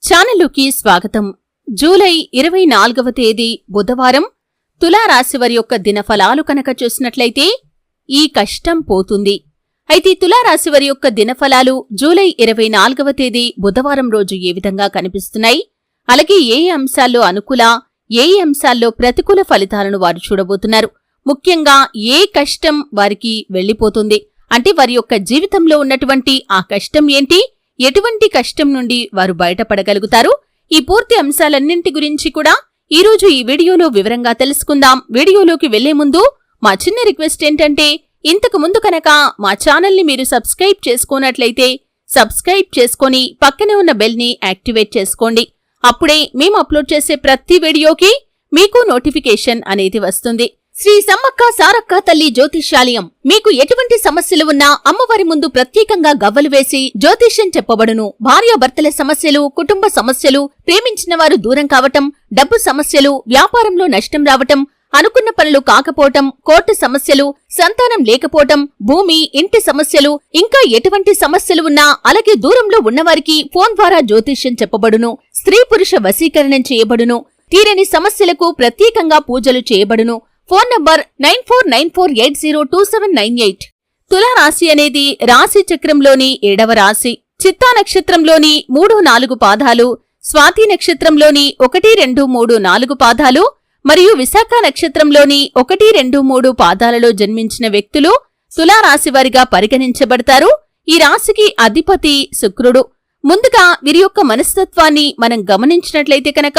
ఛానలుకి స్వాగతం. జూలై 24వ తేదీ బుధవారం తులారాశివారి యొక్క దినఫలాలు కనుక చూసినట్లయితే ఈ కష్టం పోతుంది. అయితే తులారాశివారి యొక్క దినఫలాలు జూలై 24వ తేదీ బుధవారం రోజు ఏ విధంగా కనిపిస్తున్నాయి, అలాగే ఏ అంశాల్లో అనుకూల, ఏ అంశాల్లో ప్రతికూల ఫలితాలను వారు చూడబోతున్నారు. ముఖ్యంగా ఏ కష్టం వారికి వెళ్లిపోతుంది అంటే వారి యొక్క జీవితంలో ఉన్నటువంటి ఆ కష్టం ఏంటి, ఎటువంటి కష్టం నుండి వారు బయటపడగలుగుతారు, ఈ పూర్తి అంశాలన్నింటి గురించి కూడా ఈరోజు ఈ వీడియోలో వివరంగా తెలుసుకుందాం. వీడియోలోకి వెళ్లే ముందు మా చిన్న రిక్వెస్ట్ ఏంటంటే, ఇంతకు ముందు కనుక మా ఛానల్ని మీరు సబ్స్క్రైబ్ చేసుకోనట్లయితే సబ్స్క్రైబ్ చేసుకొని పక్కనే ఉన్న బెల్ ని యాక్టివేట్ చేసుకోండి. అప్పుడే మేము అప్లోడ్ చేసే ప్రతి వీడియోకి మీకు నోటిఫికేషన్ అనేది వస్తుంది. శ్రీ సమ్మక్క సారక్క తల్లి జ్యోతిష్యాలయం. మీకు ఎటువంటి సమస్యలు ఉన్నా అమ్మవారి ముందు ప్రత్యేకంగా గవ్వలు వేసి జ్యోతిష్యం చెప్పబడును. భార్యాభర్తల సమస్యలు, కుటుంబ సమస్యలు, ప్రేమించిన వారు దూరం కావటం, డబ్బు సమస్యలు, వ్యాపారంలో నష్టం రావటం, అనుకున్న పనులు కాకపోవటం, కోర్టు సమస్యలు, సంతానం లేకపోవటం, భూమి, ఇంటి సమస్యలు, ఇంకా ఎటువంటి సమస్యలు ఉన్నా, అలాగే దూరంలో ఉన్నవారికి ఫోన్ ద్వారా జ్యోతిష్యం చెప్పబడును. స్త్రీ పురుష వశీకరణం చేయబడును. తీరని సమస్యలకు ప్రత్యేకంగా పూజలు చేయబడును. Phone number 9494802798. తులారాశి అనేది రాశి చక్రంలోని 7వ రాశి. చిత్తా నక్షత్రంలోని 3-4 పాదాలు, స్వాతి నక్షత్రంలోని 1-2-3-4 పాదాలు మరియు విశాఖ నక్షత్రంలోని 1-2-3 పాదాలలో జన్మించిన వ్యక్తులు తులారాశివారిగా పరిగణించబడతారు. ఈ రాశికి అధిపతి శుక్రుడు. ముందుగా వీరి యొక్క మనస్తత్వాన్ని మనం గమనించినట్లయితే కనుక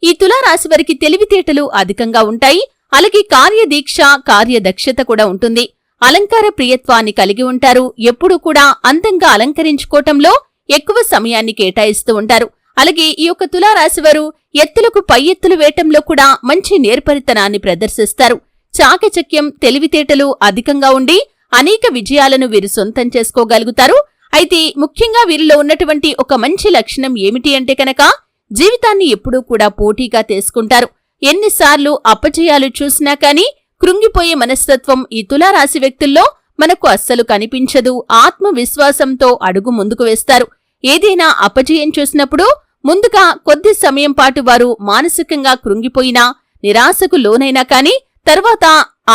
ఈ తులారాశివారికి తెలివితేటలు అధికంగా ఉంటాయి. అలాగే కార్యదీక్ష, కార్యదక్షత కూడా ఉంటుంది. అలంకార ప్రియత్వాన్ని కలిగి ఉంటారు. ఎప్పుడూ కూడా అందంగా అలంకరించుకోవటంలో ఎక్కువ సమయాన్ని కేటాయిస్తూ ఉంటారు. అలాగే ఈ యొక్క తులారాశివారు ఎత్తులకు పై ఎత్తులు వేయటంలో కూడా మంచి నేర్పరితనాన్ని ప్రదర్శిస్తారు. చాకచక్యం, తెలివితేటలు అధికంగా ఉండి అనేక విజయాలను వీరు సొంతం చేసుకోగలుగుతారు. అయితే ముఖ్యంగా వీరిలో ఉన్నటువంటి ఒక మంచి లక్షణం ఏమిటి అంటే కనుక జీవితాన్ని ఎప్పుడూ కూడా పోటీగా తీసుకుంటారు. ఎన్నిసార్లు అపజయాలు చూసినా కాని కృంగిపోయే మనస్తత్వం ఈ తులారాశి వ్యక్తుల్లో మనకు అస్సలు కనిపించదు. ఆత్మవిశ్వాసంతో అడుగు ముందుకు వేస్తారు. ఏదైనా అపజయం చూసినప్పుడు ముందుగా కొద్ది సమయం పాటు వారు మానసికంగా కృంగిపోయినా, నిరాశకు లోనైనా కాని తర్వాత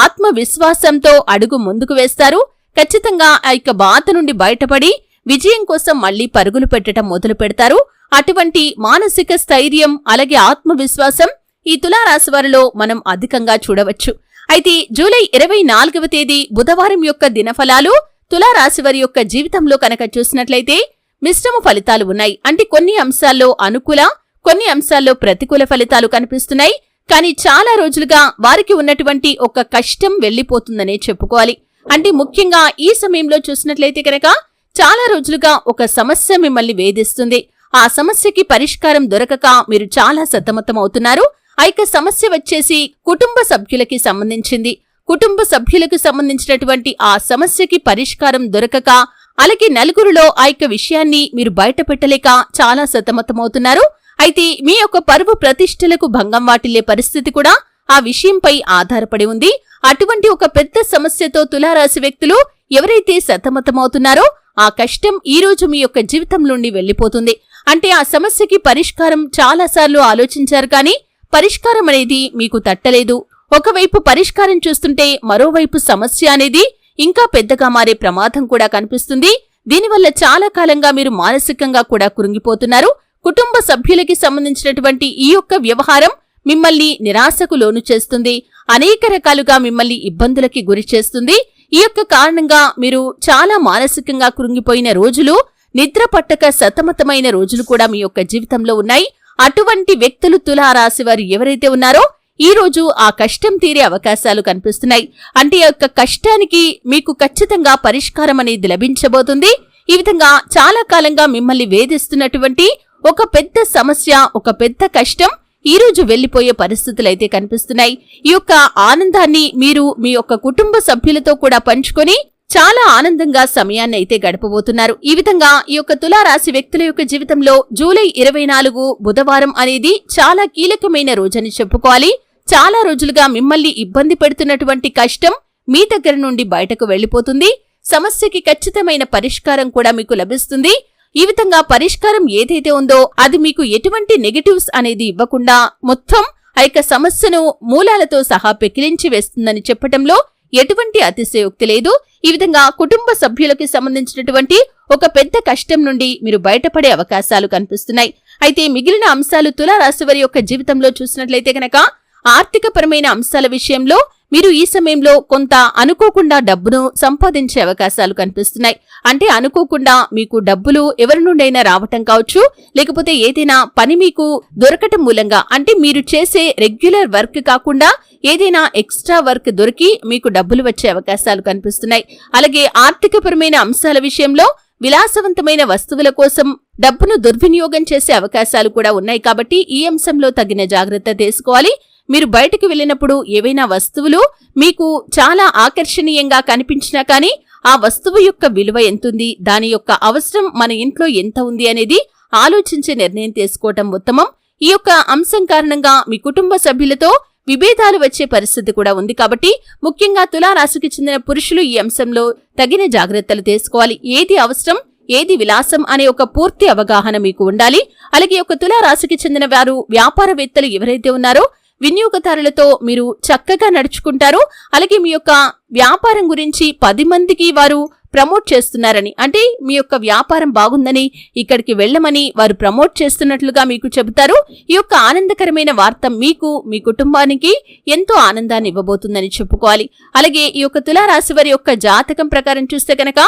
ఆత్మవిశ్వాసంతో అడుగు ముందుకు వేస్తారు. ఖచ్చితంగా ఆ యొక్క బాధ నుండి బయటపడి విజయం కోసం మళ్లీ పరుగులు పెట్టడం మొదలు పెడతారు. అటువంటి మానసిక స్థైర్యం అలాగే ఆత్మవిశ్వాసం ఈ తులారాశివారిలో మనం అధికంగా చూడవచ్చు. అయితే జూలై 24వ తేదీ బుధవారం యొక్క దినఫలాలు తులారాశివారి యొక్క జీవితంలో కనుక చూసినట్లయితే మిశ్రమ ఫలితాలు ఉన్నాయి. అంటే కొన్ని అంశాల్లో అనుకూల, కొన్ని అంశాల్లో ప్రతికూల ఫలితాలు కనిపిస్తున్నాయి. కానీ చాలా రోజులుగా వారికి ఉన్నటువంటి ఒక కష్టం వెళ్లిపోతుందనే చెప్పుకోవాలి. అంటే ముఖ్యంగా ఈ సమయంలో చూసినట్లయితే కనుక చాలా రోజులుగా ఒక సమస్య మిమ్మల్ని వేధిస్తుంది. ఆ సమస్యకి పరిష్కారం దొరకక మీరు చాలా సతమతమవుతున్నారు. ఆ యొక్క సమస్య వచ్చేసి కుటుంబ సభ్యులకి సంబంధించింది. కుటుంబ సభ్యులకు సంబంధించినటువంటి ఆ సమస్యకి పరిష్కారం దొరకక, అలాగే నలుగురిలో ఆ యొక్క విషయాన్ని మీరు బయట పెట్టలేక చాలా సతమతమవుతున్నారు. అయితే మీ యొక్క పరువు ప్రతిష్టలకు భంగం వాటిల్లే పరిస్థితి కూడా ఆ విషయంపై ఆధారపడి ఉంది. అటువంటి ఒక పెద్ద సమస్యతో తులారాశి వ్యక్తులు ఎవరైతే సతమతమవుతున్నారో ఆ కష్టం ఈ రోజు మీ యొక్క జీవితం నుండి వెళ్లిపోతుంది. అంటే ఆ సమస్యకి పరిష్కారం చాలాసార్లు ఆలోచించారు కానీ పరిష్కారం అనేది మీకు తట్టలేదు. ఒకవైపు పరిష్కారం చూస్తుంటే మరోవైపు సమస్య అనేది ఇంకా పెద్దగా మారే ప్రమాదం కూడా కనిపిస్తుంది. దీనివల్ల చాలా కాలంగా మీరు మానసికంగా కూడా కృంగిపోతున్నారు. కుటుంబ సభ్యులకి సంబంధించినటువంటి ఈ యొక్క వ్యవహారం మిమ్మల్ని నిరాశకు లోను చేస్తుంది. అనేక రకాలుగా మిమ్మల్ని ఇబ్బందులకి గురి చేస్తుంది. ఈ యొక్క కారణంగా మీరు చాలా మానసికంగా కృంగిపోయిన రోజులు, నిద్ర పట్టక సతమతమైన రోజులు కూడా మీ యొక్క జీవితంలో ఉన్నాయి. అటువంటి వ్యక్తులు తులారాశివారు ఎవరైతే ఉన్నారో ఈ రోజు ఆ కష్టం తీరే అవకాశాలు కనిపిస్తున్నాయి. అంటే ఆ యొక్క కష్టానికి మీకు ఖచ్చితంగా పరిష్కారం అనేది లభించబోతుంది. ఈ విధంగా చాలా కాలంగా మిమ్మల్ని వేధిస్తున్నటువంటి ఒక పెద్ద సమస్య, ఒక పెద్ద కష్టం ఈ రోజు వెళ్లిపోయే పరిస్థితులైతే కనిపిస్తున్నాయి. ఈ యొక్క ఆనందాన్ని మీరు మీ యొక్క కుటుంబ సభ్యులతో కూడా పంచుకొని చాలా ఆనందంగా సమయాన్ని అయితే గడపబోతున్నారు. ఈ విధంగా ఈ యొక్క తులారాశి వ్యక్తుల యొక్క జీవితంలో జూలై 24 బుధవారం అనేది చాలా కీలకమైన రోజని చెప్పుకోవాలి. చాలా రోజులుగా మిమ్మల్ని ఇబ్బంది పెడుతున్నటువంటి కష్టం మీ దగ్గర నుండి బయటకు వెళ్లిపోతుంది. సమస్యకి ఖచ్చితమైన పరిష్కారం కూడా మీకు లభిస్తుంది. ఈ విధంగా పరిష్కారం ఏదైతే ఉందో అది మీకు ఎటువంటి నెగటివ్స్ అనేది ఇవ్వకుండా మొత్తం ఆ యొక్క సమస్యను మూలాలతో సహా పెకిలించి వేస్తుందని చెప్పటంలో ఎటువంటి అతిశయోక్తి లేదు. ఈ విధంగా కుటుంబ సభ్యులకి సంబంధించినటువంటి ఒక పెద్ద కష్టం నుండి మీరు బయటపడే అవకాశాలు కనిపిస్తున్నాయి. అయితే మిగిలిన అంశాలు తులారాశి వారి యొక్క జీవితంలో చూసినట్లయితే కనుక ఆర్థికపరమైన అంశాల విషయంలో మీరు ఈ సమయంలో కొంత అనుకోకుండా డబ్బును సంపాదించే అవకాశాలు కనిపిస్తున్నాయి. అంటే అనుకోకుండా మీకు డబ్బులు ఎవరి నుండైనా రావటం కావచ్చు, లేకపోతే ఏదైనా పని మీకు దొరకటం మూలంగా, అంటే మీరు చేసే రెగ్యులర్ వర్క్ కాకుండా ఏదైనా ఎక్స్ట్రా వర్క్ దొరికి మీకు డబ్బులు వచ్చే అవకాశాలు కనిపిస్తున్నాయి. అలాగే ఆర్థికపరమైన అంశాల విషయంలో విలాసవంతమైన వస్తువుల కోసం డబ్బును దుర్వినియోగం చేసే అవకాశాలు కూడా ఉన్నాయి. కాబట్టి ఈ అంశంలో తగిన జాగ్రత్త తీసుకోవాలి. మీరు బయటకు వెళ్ళినప్పుడు ఏవైనా వస్తువులు మీకు చాలా ఆకర్షణీయంగా కనిపించినా కానీ ఆ వస్తువు యొక్క విలువ ఎంతుంది, దాని యొక్క అవసరం మన ఇంట్లో ఎంత ఉంది అనేది ఆలోచించి నిర్ణయం తీసుకోవటం ఉత్తమం. ఈ యొక్క అంశం కారణంగా మీ కుటుంబ సభ్యులతో విభేదాలు వచ్చే పరిస్థితి కూడా ఉంది. కాబట్టి ముఖ్యంగా తులారాశికి చెందిన పురుషులు ఈ అంశంలో తగిన జాగ్రత్తలు తీసుకోవాలి. ఏది అవసరం, ఏది విలాసం అనే ఒక పూర్తి అవగాహన మీకు ఉండాలి. అలాగే ఒక తులారాశికి చెందిన వారు వ్యాపారవేత్తలు ఎవరైతే ఉన్నారో వినియోగదారులతో మీరు చక్కగా నడుచుకుంటారు. అలాగే మీ యొక్క వ్యాపారం గురించి 10 మందికి వారు ప్రమోట్ చేస్తున్నారని, అంటే మీ యొక్క వ్యాపారం బాగుందని ఇక్కడికి వెళ్ళమని వారు ప్రమోట్ చేస్తున్నట్లుగా మీకు చెబుతారు. ఈ యొక్క ఆనందకరమైన వార్త మీకు, మీ కుటుంబానికి ఎంతో ఆనందాన్ని ఇవ్వబోతుందని చెప్పుకోవాలి. అలాగే ఈ యొక్క తులారాశి వారి యొక్క జాతకం ప్రకారం చూస్తే కనుక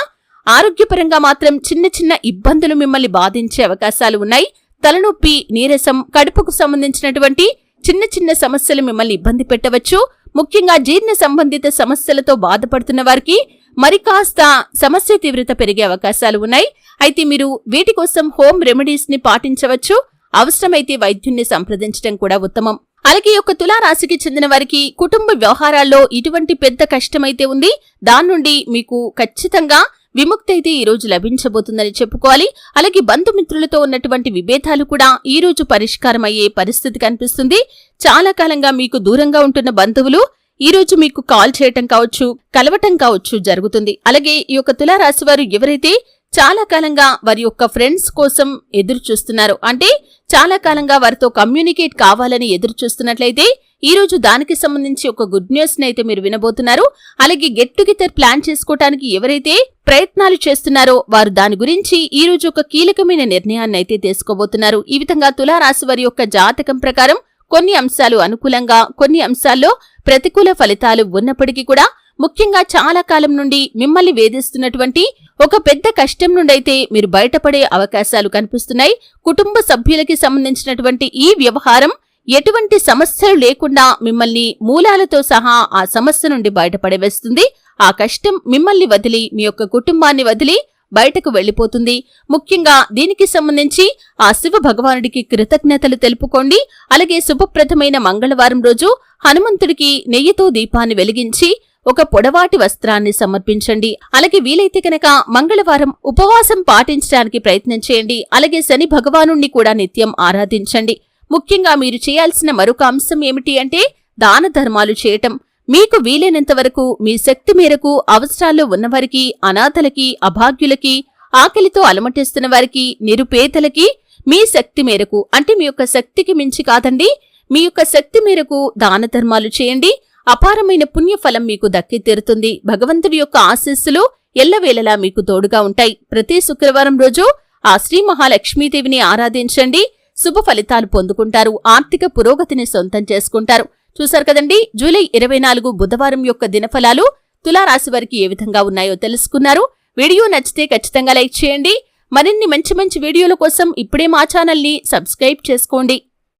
ఆరోగ్యపరంగా మాత్రం చిన్న చిన్న ఇబ్బందులు మిమ్మల్ని బాధించే అవకాశాలు ఉన్నాయి. తలనొప్పి, నీరసం, కడుపుకు సంబంధించినటువంటి చిన్న చిన్న సమస్యలు మిమ్మల్ని ఇబ్బంది పెట్టవచ్చు. ముఖ్యంగా జీర్ణ సంబంధిత సమస్యలతో బాధపడుతున్న వారికి మరి కాస్త సమస్య తీవ్రత పెరిగే అవకాశాలు ఉన్నాయి. అయితే మీరు వీటి కోసం హోమ్ రెమెడీస్ ని పాటించవచ్చు. అవసరమైతే వైద్యుణ్ణి సంప్రదించడం కూడా ఉత్తమం. అలాగే ఒక తులారాశికి చెందిన వారికి కుటుంబ వ్యవహారాల్లో ఇటువంటి పెద్ద కష్టమైతే ఉంది, దాని నుండి మీకు ఖచ్చితంగా విముక్తి అయితే ఈ రోజు లభించబోతుందని చెప్పుకోవాలి. అలాగే బంధుమిత్రులతో ఉన్నటువంటి విభేదాలు కూడా ఈ రోజు పరిష్కారం అయ్యే పరిస్థితి కనిపిస్తుంది. చాలా కాలంగా మీకు దూరంగా ఉంటున్న బంధువులు ఈ రోజు మీకు కాల్ చేయటం కావచ్చు, కలవటం కావచ్చు జరుగుతుంది. అలాగే ఈ యొక్క తులారాశి వారు ఎవరైతే చాలా కాలంగా వారి యొక్క ఫ్రెండ్స్ కోసం ఎదురు చూస్తున్నారు, అంటే చాలా కాలంగా వారితో కమ్యూనికేట్ కావాలని ఎదురు చూస్తున్నట్లయితే ఈ రోజు దానికి సంబంధించి ఒక గుడ్ న్యూస్ అయితే మీరు వినబోతున్నారు. అలాగే గెట్ టుగెదర్ ప్లాన్ చేసుకోవడానికి ఎవరైతే ప్రయత్నాలు చేస్తున్నారో వారు దాని గురించి ఈ రోజు ఒక కీలకమైన నిర్ణయాన్ని అయితే తీసుకోబోతున్నారు. ఈ విధంగా తులారాశి వారి యొక్క జాతకం ప్రకారం కొన్ని అంశాలు అనుకూలంగా, కొన్ని అంశాల్లో ప్రతికూల ఫలితాలు ఉన్నప్పటికీ కూడా ముఖ్యంగా చాలా కాలం నుండి మిమ్మల్ని వేధిస్తున్నటువంటి ఒక పెద్ద కష్టం నుండైతే మీరు బయటపడే అవకాశాలు కనిపిస్తున్నాయి. కుటుంబ సభ్యులకి సంబంధించినటువంటి ఈ వ్యవహారం ఎటువంటి సమస్యలు లేకుండా మిమ్మల్ని మూలాలతో సహా ఆ సమస్య నుండి బయటపడవేస్తుంది. ఆ కష్టం మిమ్మల్ని వదిలి, మీ యొక్క కుటుంబాన్ని వదిలి బయటకు వెళ్లిపోతుంది. ముఖ్యంగా దీనికి సంబంధించి ఆ శివ భగవానుడికి కృతజ్ఞతలు తెలుపుకోండి. అలాగే శుభప్రదమైన మంగళవారం రోజు హనుమంతుడికి నెయ్యితో దీపాన్ని వెలిగించి ఒక పొడవాటి వస్త్రాన్ని సమర్పించండి. అలాగే వీలైతే కనుక మంగళవారం ఉపవాసం పాటించడానికి ప్రయత్నం చేయండి. అలాగే శని భగవానుణ్ణి కూడా నిత్యం ఆరాధించండి. ముఖ్యంగా మీరు చేయాల్సిన మరొక అంశం ఏమిటి అంటే దాన ధర్మాలు చేయటం. మీకు వీలైనంత వరకు మీ శక్తి మేరకు అవసరాల్లో ఉన్నవారికి, అనాథలకి, అభాగ్యులకి, ఆకలితో అలమటిస్తున్న వారికి, నిరుపేదలకి మీ శక్తి మేరకు, అంటే మీ యొక్క శక్తికి మించి కాదండి, మీ యొక్క శక్తి మేరకు దాన ధర్మాలు చేయండి. అపారమైన పుణ్యఫలం మీకు దక్కి తీరుతుంది. భగవంతుడి యొక్క ఆశీస్సులు ఎల్లవేళలా మీకు తోడుగా ఉంటాయి. ప్రతి శుక్రవారం రోజు ఆ శ్రీ మహాలక్ష్మీదేవిని ఆరాధించండి. శుభ ఫలితాలు పొందుకుంటారు. ఆర్థిక పురోగతిని సొంతం చేసుకుంటారు. చూశారు కదండి, జూలై 24 బుధవారం యొక్క దినఫలాలు తులారాశి వారికి ఏ విధంగా ఉన్నాయో తెలుసుకున్నారు. వీడియో నచ్చితే ఖచ్చితంగా లైక్ చేయండి. మరిన్ని మంచి మంచి వీడియోల కోసం ఇప్పుడే మా ఛానల్ని సబ్స్క్రైబ్ చేసుకోండి.